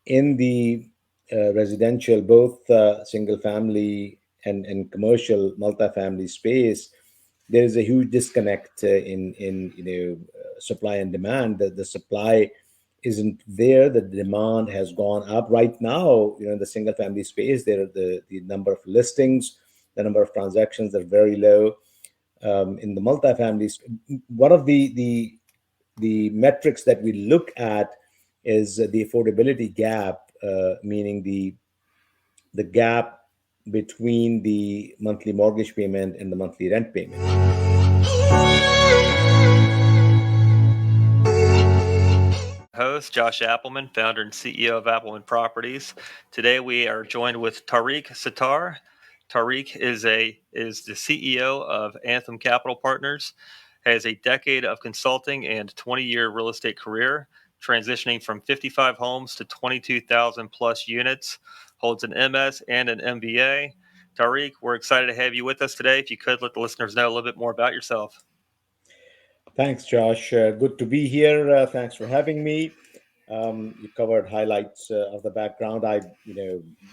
in the residential, both single family and commercial multifamily space, there is a huge disconnect in supply and demand. The supply isn't there. The demand has gone up. Right now, in the single family space, there are the number of listings, the number of transactions are very low. In the multifamily, one of the metrics that we look at is the affordability gap, meaning the gap between the monthly mortgage payment and the monthly rent payment. Host Josh Appleman, founder and CEO of Appleman Properties. Today we are joined with Tariq Sattar. Tariq is the CEO of Anthem Capital Partners, has a decade of consulting and 20-year real estate career, transitioning from 55 homes to 22,000 plus units, holds an MS and an MBA. Tariq, we're excited to have you with us today. If you could let the listeners know a little bit more about yourself. Thanks, Josh. Good to be here. Thanks for having me. You covered highlights of the background. I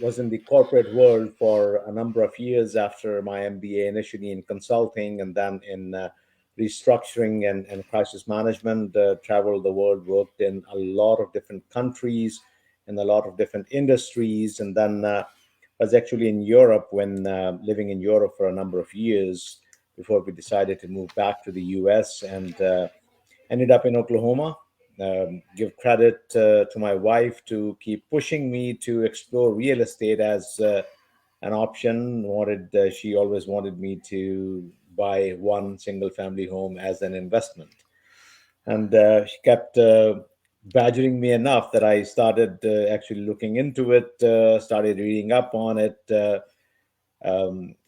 was in the corporate world for a number of years after my MBA, initially in consulting and then in restructuring and crisis management. Traveled the world, worked in a lot of different countries and a lot of different industries, and then was actually in Europe when living in Europe for a number of years before we decided to move back to the US and ended up in Oklahoma. Give credit to my wife to keep pushing me to explore real estate as an option. She always wanted me to buy one single family home as an investment, and she kept badgering me enough that I started actually looking into it, started reading up on it.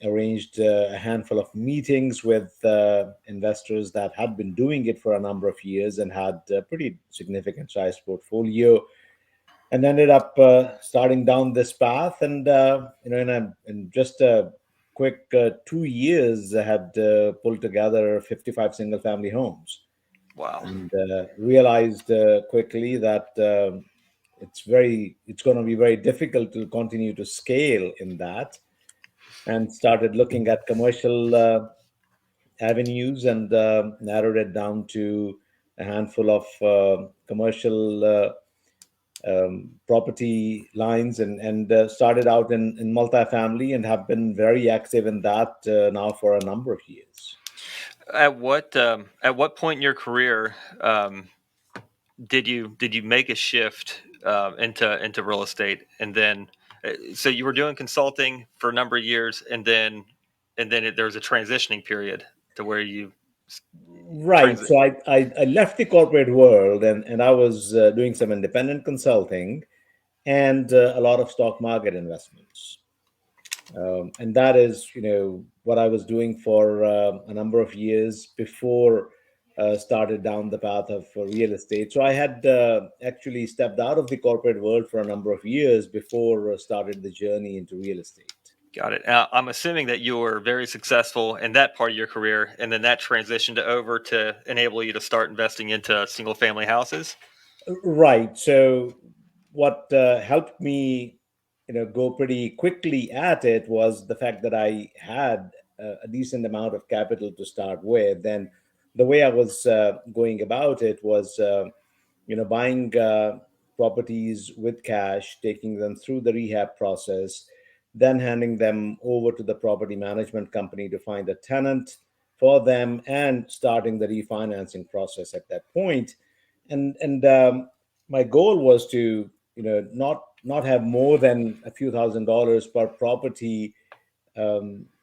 Arranged a handful of meetings with investors that had been doing it for a number of years and had a pretty significant size portfolio, and ended up starting down this path. And in just a quick 2 years, I had pulled together 55 single family homes. Wow. And realized quickly that it's going to be very difficult to continue to scale in that, and started looking at commercial avenues and narrowed it down to a handful of commercial property lines, and started out in multifamily and have been very active in that now for a number of years. At what point in your career did you make a shift into real estate, and then so you were doing consulting for a number of years, and then there was a transitioning period to where you Right. transit. So I left the corporate world, and I was doing some independent consulting and a lot of stock market investments. And that is, what I was doing for a number of years before started down the path of real estate. So I had actually stepped out of the corporate world for a number of years before started the journey into real estate. Got it. I'm assuming that you were very successful in that part of your career, and then that transitioned over to enable you to start investing into single family houses. Right. So what helped me, go pretty quickly at it was the fact that I had a decent amount of capital to start with. And the way I was going about it was, buying properties with cash, taking them through the rehab process, then handing them over to the property management company to find a tenant for them, and starting the refinancing process at that point. And my goal was to not have more than a few $1,000s per property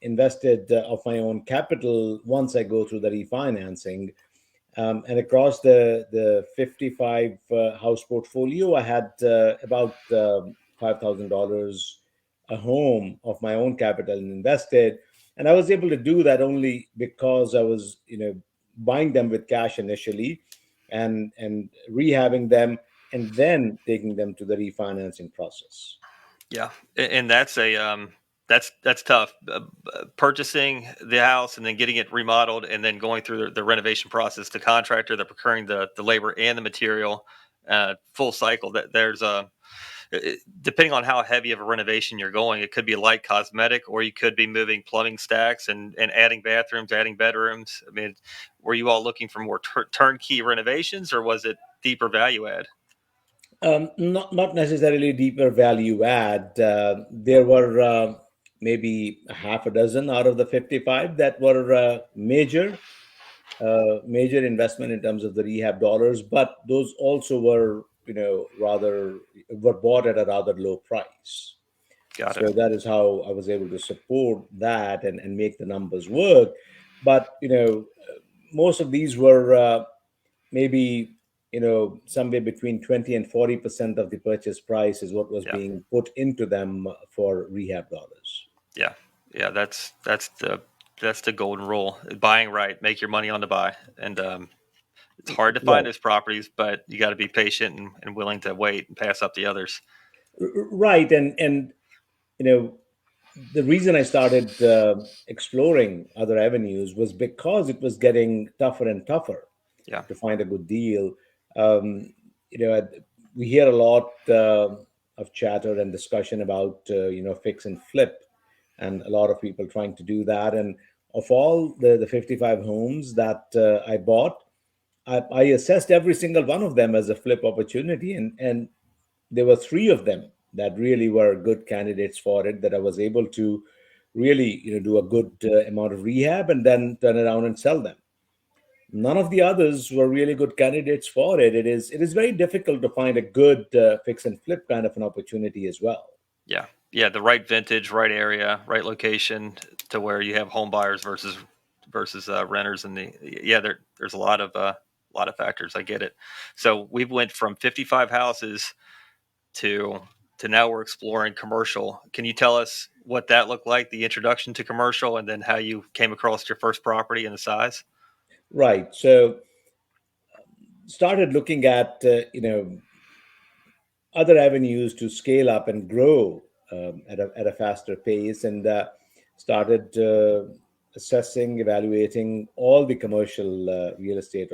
invested of my own capital once I go through the refinancing. And across the 55 house portfolio, I had about $5,000 a home of my own capital invested. And I was able to do that only because I was, buying them with cash initially, and rehabbing them, and then taking them to the refinancing process. Yeah, and that's tough. Purchasing the house and then getting it remodeled, and then going through the renovation process, the contractor, the procuring the labor and the material, full cycle. That there's depending on how heavy of a renovation you're going, it could be light cosmetic, or you could be moving plumbing stacks and adding bathrooms, adding bedrooms. I mean, were you all looking for more turnkey renovations, or was it deeper value add? Not necessarily deeper value add. There were maybe a half a dozen out of the 55 that were major investment in terms of the rehab dollars, but those also were, were bought at a rather low price. Got it. So that is how I was able to support that and make the numbers work. But most of these were maybe somewhere between 20 and 40% of the purchase price is what was Yeah. being put into them for rehab dollars. Yeah. Yeah. That's the golden rule. Buying right, make your money on the buy. And it's hard to find Right. those properties, but you got to be patient and willing to wait and pass up the others. Right. And you know the reason I started exploring other avenues was because it was getting tougher and tougher Yeah. to find a good deal. Um, we hear a lot of chatter and discussion about fix and flip, and a lot of people trying to do that. And of all the 55 homes that I bought, I assessed every single one of them as a flip opportunity, and there were three of them that really were good candidates for it, that I was able to really do a good amount of rehab and then turn around and sell them. None of the others were really good candidates for it. It is very difficult to find a good fix and flip kind of an opportunity as well. Yeah. Yeah. The right vintage, right area, right location to where you have home buyers versus renters. And there's a lot of factors. I get it. So we went from 55 houses to now we're exploring commercial. Can you tell us what that looked like, the introduction to commercial, and then how you came across your first property and the size? Right. So started looking at other avenues to scale up and grow at a faster pace, and started assessing, evaluating all the commercial real estate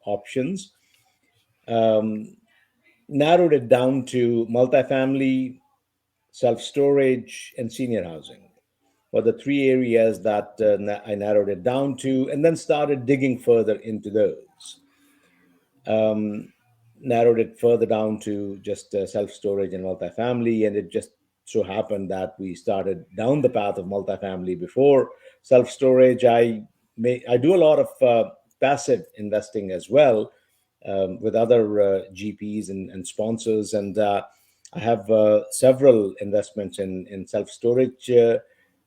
options. Um, Narrowed it down to multifamily, self storage, and senior housing were the three areas that I narrowed it down to, and then started digging further into those. Um, Narrowed it further down to just self storage and multifamily, and it just so happened that we started down the path of multifamily before self storage. I do a lot of passive investing as well, with other GPs and sponsors, and I have several investments in self storage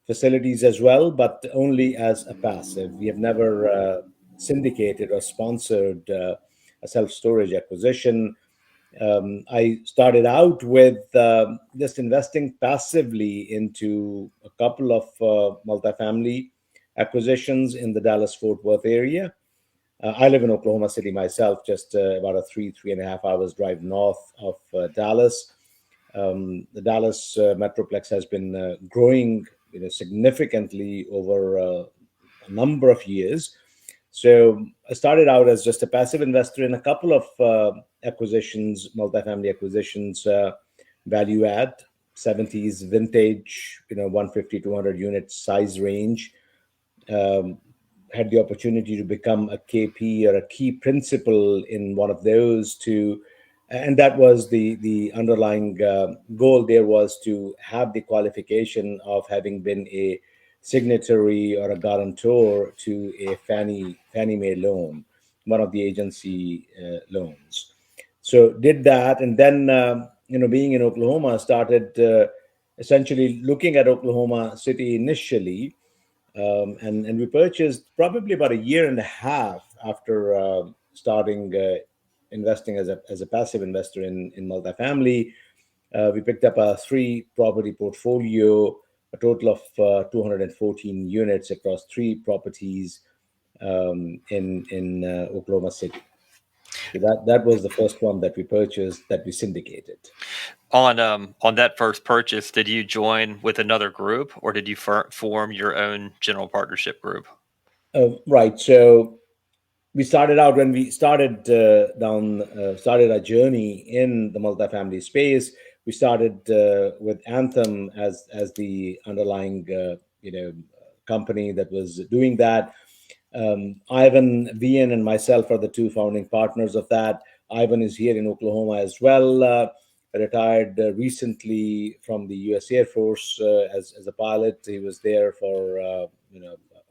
facilities as well, but only as a passive. We have never syndicated or sponsored a self storage acquisition. I started out with just investing passively into a couple of multifamily acquisitions in the Dallas Fort Worth area. I live in Oklahoma City myself, just about a 3.5 hours drive north of Dallas. The Dallas Metroplex has been growing, significantly over a number of years. So I started out as just a passive investor in a couple of acquisitions, multifamily acquisitions, value add, 70s vintage, 150, 200 unit size range. Um, had the opportunity to become a KP or a key principal in one of those two, and that was the underlying goal. There was to have the qualification of having been a signatory or a guarantor to a Fannie Mae loan, one of the agency loans. So did that, and then being in Oklahoma, started essentially looking at Oklahoma City initially, and we purchased probably about a year and a half after starting investing as a passive investor in multifamily. We picked up a three property portfolio, a total of 214 units across three properties in Oklahoma City. So that was the first one that we purchased, that we syndicated. On that first purchase, did you join with another group, or did you form your own general partnership group? Right. So we started out, when we started started our journey in the multifamily space, We started with Anthem as the underlying company that was doing that. Ivan Vian and myself are the two founding partners of that. Ivan is here in Oklahoma as well. Retired recently from the U.S. Air Force as a pilot. He was there for a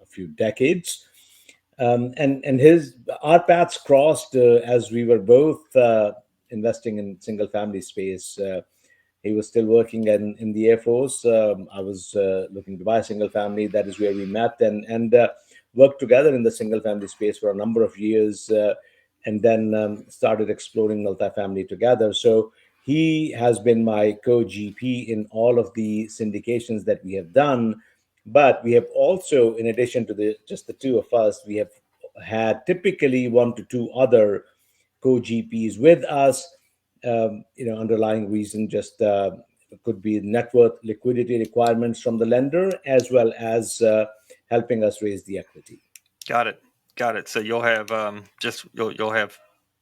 few decades, and his our paths crossed as we were both investing in single family space. He was still working in the Air Force. I was looking to buy a single family. That is where we met and worked together in the single family space for a number of years, and then started exploring multifamily together. So he has been my co-GP in all of the syndications that we have done. But we have also, in addition to the just the two of us, we have had typically one to two other co-GPs with us. Underlying reason just could be net worth liquidity requirements from the lender, as well as helping us raise the equity. Got it. Got it. So you'll have you'll have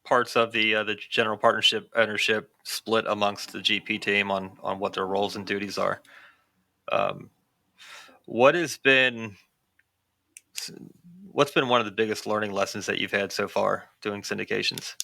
parts of the general partnership ownership split amongst the GP team on what their roles and duties are. Um, what has been what's been one of the biggest learning lessons that you've had so far doing syndications?